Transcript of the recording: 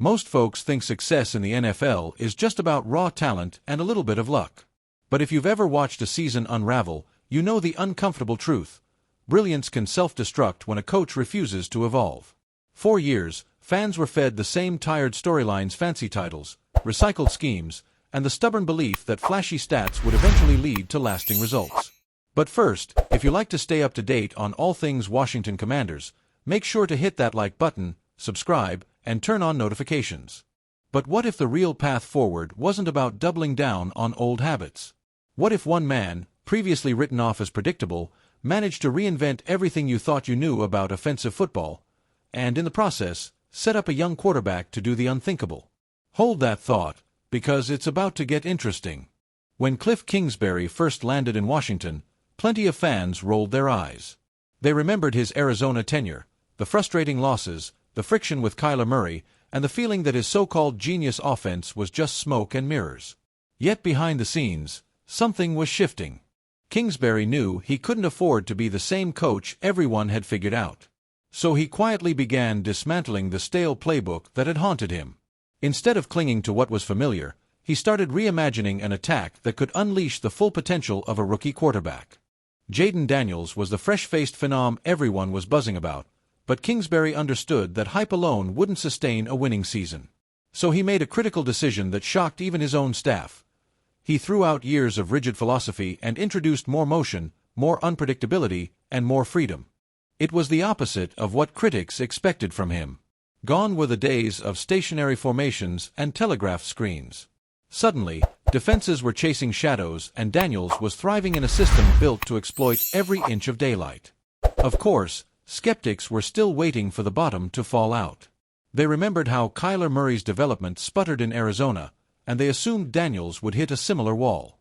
Most folks think success in the NFL is just about raw talent and a little bit of luck. But if you've ever watched a season unravel, you know the uncomfortable truth. Brilliance can self-destruct when a coach refuses to evolve. For years, fans were fed the same tired storylines, fancy titles, recycled schemes, and the stubborn belief that flashy stats would eventually lead to lasting results. But first, if you like to stay up to date on all things Washington Commanders, make sure to hit that like button, subscribe, and turn on notifications. But what if the real path forward wasn't about doubling down on old habits? What if one man, previously written off as predictable, managed to reinvent everything you thought you knew about offensive football, and in the process, set up a young quarterback to do the unthinkable? Hold that thought, because it's about to get interesting. When Kliff Kingsbury first landed in Washington, plenty of fans rolled their eyes. They remembered his Arizona tenure, the frustrating losses, the friction with Kyler Murray, and the feeling that his so-called genius offense was just smoke and mirrors. Yet behind the scenes, something was shifting. Kingsbury knew he couldn't afford to be the same coach everyone had figured out. So he quietly began dismantling the stale playbook that had haunted him. Instead of clinging to what was familiar, he started reimagining an attack that could unleash the full potential of a rookie quarterback. Jayden Daniels was the fresh-faced phenom everyone was buzzing about, but Kingsbury understood that hype alone wouldn't sustain a winning season. So he made a critical decision that shocked even his own staff. He threw out years of rigid philosophy and introduced more motion, more unpredictability, and more freedom. It was the opposite of what critics expected from him. Gone were the days of stationary formations and telegraph screens. Suddenly, defenses were chasing shadows, and Daniels was thriving in a system built to exploit every inch of daylight. Of course, skeptics were still waiting for the bottom to fall out. They remembered how Kyler Murray's development sputtered in Arizona, and they assumed Daniels would hit a similar wall.